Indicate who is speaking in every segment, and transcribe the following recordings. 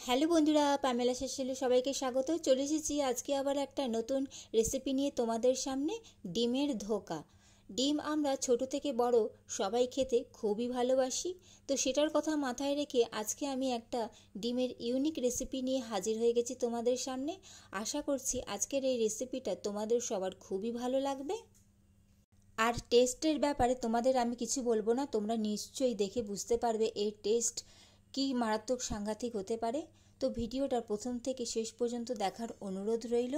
Speaker 1: Hello বন্ধুরা, Pamela শেষেলে সবাইকে স্বাগত। চলে এসেছি আজকে আবার একটা নতুন রেসিপি নিয়ে তোমাদের সামনে। ডিমের ধোকা। ডিম আমরা ছোট থেকে বড় সবাই খেতে খুবই ভালোবাসি। তো সেটার কথা মাথায় রেখে আজকে আমি একটা ডিমের ইউনিক রেসিপি নিয়ে হাজির হয়ে গেছি তোমাদের সামনে। আশা করছি আজকের এই রেসিপিটা তোমাদের সবার খুবই ভালো লাগবে। আর টেস্টের ব্যাপারে তোমাদের আমি কিছু বলবো না, তোমরা নিশ্চয়ই দেখে বুঝতে পারবে এর টেস্ট কি মারাত্মক সাংঘাতিক হতে পারে। তো ভিডিওটা প্রথম থেকে শেষ পর্যন্ত দেখার অনুরোধ রইল।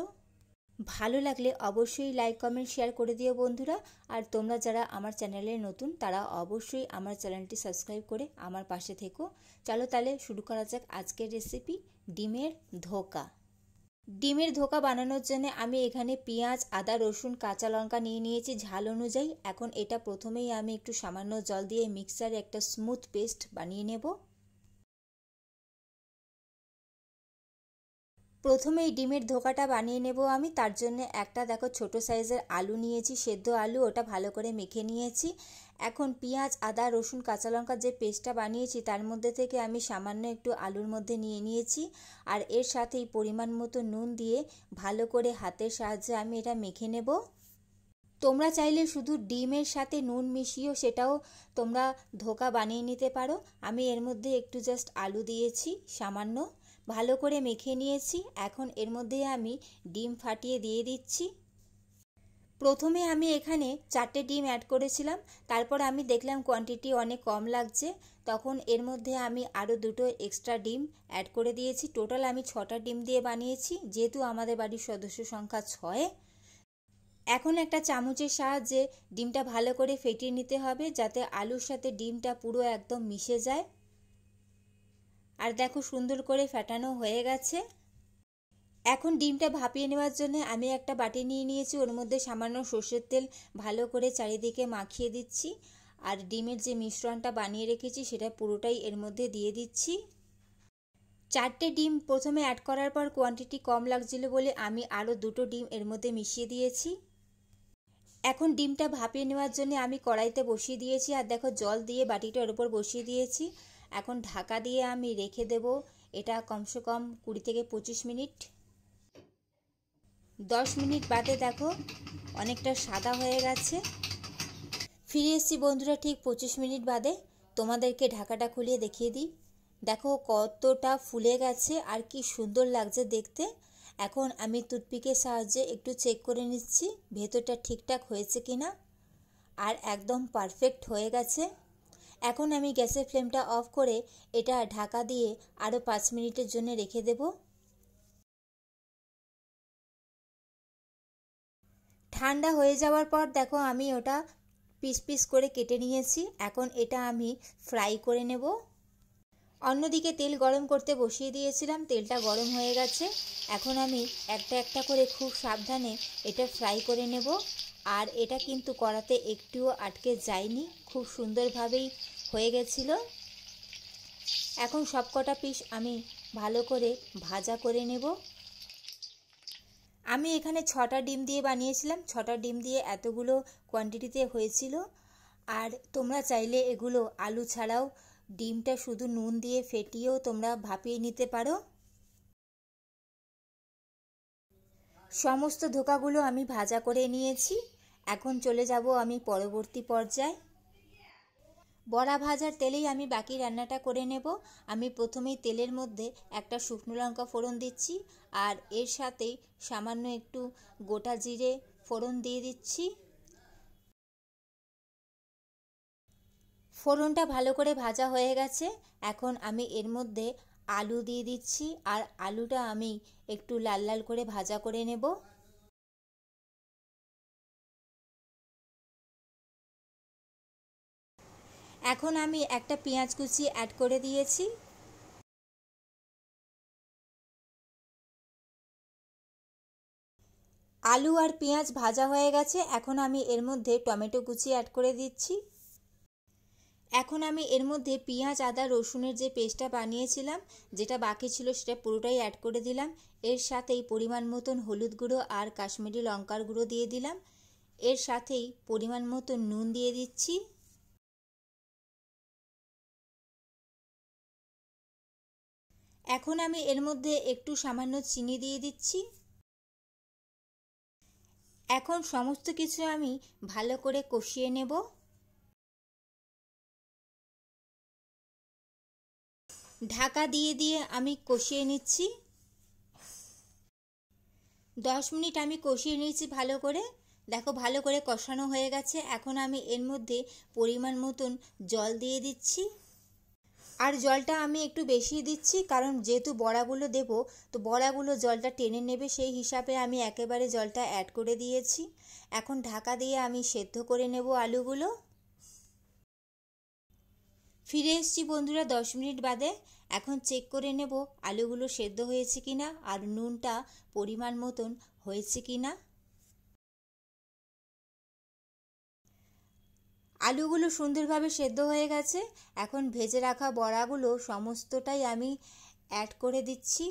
Speaker 1: ভালো লাগলে অবশ্যই লাইক কমেন্ট শেয়ার করে দিও বন্ধুরা। আর তোমরা যারা আমার চ্যানেলে নতুন তারা অবশ্যই আমার চ্যানেলটি সাবস্ক্রাইব করে আমার পাশে থেকো। চলো তাহলে শুরু করা যাক আজকের রেসিপি, ডিমের ধোকা। ডিমের ধোকা বানানোর জন্য আমি এখানে পেঁয়াজ, আদা, রসুন, কাঁচা লঙ্কা নিয়ে নিয়েছি ঝাল অনুযায়ী। এখন এটা প্রথমেই আমি একটু সামান্য জল দিয়ে মিক্সারে একটা স্মুথ পেস্ট বানিয়ে নেব। প্রথমেই ডিমের ধোকাটা বানিয়ে নেব আমি। তার জন্য একটা দেখো ছোট সাইজের আলু নিয়েছি, সেদ্ধ আলু, ওটা ভালো করে মেখে নিয়েছি। এখন পেঁয়াজ, আদা, রসুন, কাঁচা লঙ্কার যে পেস্টটা বানিয়েছি তার মধ্যে থেকে আমি সামান্য একটু আলুর মধ্যে নিয়ে নিয়েছি। আর এর সাথেই পরিমাণ মতো নুন দিয়ে ভালো করে হাতের সাহায্যে আমি এটা মেখে নেব। তোমরা চাইলে শুধু ডিমের সাথে নুন মিশিয়েও সেটাও তোমরা ধোকা বানিয়ে নিতে পারো। আমি এর মধ্যে একটু জাস্ট আলু দিয়েছি সামান্য, ভালো করে মেখে নিয়েছি। এখন এর মধ্যে আমি ডিম ফাটিয়ে দিয়ে দিচ্ছি। প্রথমে আমি এখানে 4টে ডিম অ্যাড করেছিলাম, তারপর আমি দেখলাম কোয়ান্টিটি অনেক কম লাগছে, তখন এর মধ্যে আমি আরও 2টো এক্সট্রা ডিম অ্যাড করে দিয়েছি। টোটাল আমি 6টা ডিম দিয়ে বানিয়েছি, যেহেতু আমাদের বাড়ির সদস্য সংখ্যা 6। এখন একটা চামচের সাহায্যে ডিমটা ভালো করে ফেটিয়ে নিতে হবে যাতে আলুর সাথে ডিমটা পুরো একদম মিশে যায়। আর দেখো সুন্দর করে ফেটানো হয়ে গেছে। এখন ডিমটা ভাপিয়ে নেওয়ার জন্য আমি একটা বাটি নিয়ে নিয়েছি, ওর মধ্যে সামান্য সর্ষের তেল ভালো করে চারিদিকে মাখিয়ে দিচ্ছি। আর ডিমের যে মিশ্রণটা বানিয়ে রেখেছি সেটা পুরোটাই এর মধ্যে দিয়ে দিচ্ছি। 4টে ডিম প্রথমে অ্যাড করার পর কোয়ান্টিটি কম লাগছিল বলে আমি আরও 2টো ডিম এর মধ্যে মিশিয়ে দিয়েছি। এখন ডিমটা ভাপিয়ে নেওয়ার জন্য আমি কড়াইতে বসিয়ে দিয়েছি, আর দেখো জল দিয়ে বাটিটার উপর বসিয়ে দিয়েছি। এখন ঢাকা দিয়ে আমি রেখে দেব এটা কমসে কম 20 থেকে 25 মিনিট। 10 মিনিট বাদে দেখো অনেকটা সাদা হয়ে গেছে। ফিরে এসেছি বন্ধুরা ঠিক 25 মিনিট বাদে। তোমাদেরকে ঢাকাটা খুলিয়ে দেখিয়ে দিই। দেখো কতটা ফুলে গেছে আর কি সুন্দর লাগছে দেখতে। এখন আমি টুথপিকের সাহায্যে একটু চেক করে নিচ্ছি ভেতরটা ঠিকঠাক হয়েছে কিনা। আর একদম পারফেক্ট হয়ে গেছে। এখন আমি গ্যাসের ফ্লেমটা অফ করে এটা ঢাকা দিয়ে আরও 5 মিনিটের জন্য রেখে দেব। ঠান্ডা হয়ে যাওয়ার পর দেখো আমি ওটা পিস পিস করে কেটে নিয়েছি। এখন এটা আমি ফ্রাই করে নেব। অন্যদিকে তেল গরম করতে বসিয়ে দিয়েছিলাম, তেলটা গরম হয়ে গেছে। এখন আমি একটা একটা করে খুব সাবধানে এটা ফ্রাই করে নেব। আর এটা কিন্তু কড়াতে একটুও আটকে যায়নি, খুব সুন্দরভাবেই হয়ে গেছিল। এখন সবকটা পিস আমি ভালো করে ভাজা করে নেব। আমি এখানে 6টা ডিম দিয়ে বানিয়েছিলাম, 6টা ডিম দিয়ে এতগুলো কোয়ান্টিটিতে হয়েছিল। আর তোমরা চাইলে এগুলো আলু ছাড়াও ডিমটা শুধু নুন দিয়ে ফেটিয়েও তোমরা ভাপিয়ে নিতে পারো। সমস্ত ধোকাগুলো আমি ভাজা করে নিয়েছি। এখন চলে যাব আমি পরবর্তী পর্যায়ে। বড়া ভাজার তেলেই আমি বাকি রান্নাটা করে নেব। আমি প্রথমেই তেলের মধ্যে একটা শুকনো লঙ্কা ফোড়ন দিচ্ছি, আর এর সাথেই সামান্য একটু গোটা জিরে ফোড়ন দিয়ে দিচ্ছি। ফোড়নটা ভালো করে ভাজা হয়ে গেছে। এখন আমি এর মধ্যে আলু দিয়ে দিচ্ছি, আর আলুটা আমি একটু লাল লাল করে ভাজা করে নেব। এখন আমি একটা পেঁয়াজ কুচি অ্যাড করে দিয়েছি। আলু আর পেঁয়াজ ভাজা হয়ে গেছে। এখন আমি এর মধ্যে টমেটো কুচি অ্যাড করে দিচ্ছি। এখন আমি এর মধ্যে পেঁয়াজ, আদা, রসুনের যে পেস্টটা বানিয়েছিলাম, যেটা বাকি ছিল সেটা পুরোটাই অ্যাড করে দিলাম। এর সাথেই পরিমাণ মতন হলুদ গুঁড়ো আর কাশ্মীরি লঙ্কার গুঁড়ো দিয়ে দিলাম। এর সাথেই পরিমাণ মতো নুন দিয়ে দিচ্ছি। এখন আমি এর মধ্যে একটু সামান্য চিনি দিয়ে দিচ্ছি। এখন সমস্ত কিছু আমি ভালো করে কষিয়ে নেব। ঢাকা দিয়ে দিয়ে আমি কষিয়ে নিচ্ছি। 10 মিনিট আমি কষিয়ে নিয়েছি ভালো করে। দেখো ভালো করে কষানো হয়ে গেছে। এখন আমি এর মধ্যে পরিমাণ মতন জল দিয়ে দিচ্ছি। আর জলটা আমি একটু বেশি দিচ্ছি, কারণ যেহেতু বড়াগুলো দেব তো বড়াগুলো জলটা টেনে নেবে, সেই হিসাবে আমি একেবারে জলটা অ্যাড করে দিয়েছি। এখন ঢাকা দিয়ে আমি সেদ্ধ করে নেব আলুগুলো। ফিরে এসেছি বন্ধুরা 10 মিনিট বাদে। এখন চেক করে নেব আলুগুলো সেদ্ধ হয়েছে কিনা আর নুনটা পরিমাণ মতন হয়েছে কিনা। আলুগুলো সুন্দরভাবে সেদ্ধ হয়ে গেছে। এখন ভেজে রাখা বড়াগুলো সমস্তটাই আমি অ্যাড করে দিচ্ছি।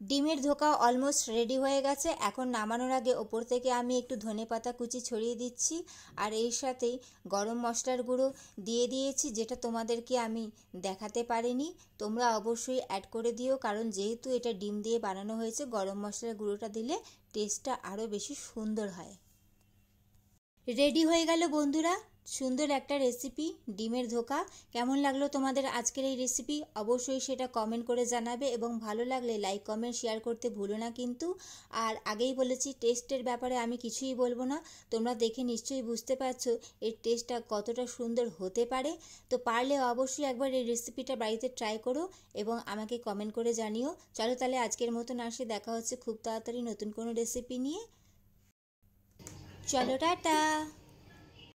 Speaker 1: ডিমের ধোকা অলমোস্ট রেডি হয়ে গেছে। এখন নামানোর আগে ওপর থেকে আমি একটু ধনেপাতা কুচি ছড়িয়ে দিচ্ছি। আর এর সাথেই গরম মশলার গুঁড়ো দিয়ে দিয়েছি, যেটা তোমাদেরকে আমি দেখাতে পারিনি। তোমরা অবশ্যই অ্যাড করে দিও, কারণ যেহেতু এটা ডিম দিয়ে বানানো হয়েছে, গরম মশলার গুঁড়োটা দিলে টেস্টটা আরও বেশি সুন্দর হয়। রেডি হয়ে গেল বন্ধুরা সুন্দর একটা রেসিপি, ডিমের ধোকা। কেমন লাগলো তোমাদের আজকের এই রেসিপি অবশ্যই সেটা কমেন্ট করে জানাবে, এবং ভালো লাগলে লাইক কমেন্ট শেয়ার করতে ভুলো না কিন্তু। আর আগেই বলেছি টেস্টের ব্যাপারে আমি কিছুই বলবো না, তোমরা দেখে নিশ্চয়ই বুঝতে পারছো এর টেস্টটা কতটা সুন্দর হতে পারে। তো পারলে অবশ্যই একবার এই রেসিপিটা বাড়িতে ট্রাই করো এবং আমাকে কমেন্ট করে জানিও। চলো তাহলে আজকের মতন আসি, দেখা হচ্ছে খুব তাড়াতাড়ি নতুন কোনো রেসিপি নিয়ে। চলো টাটা।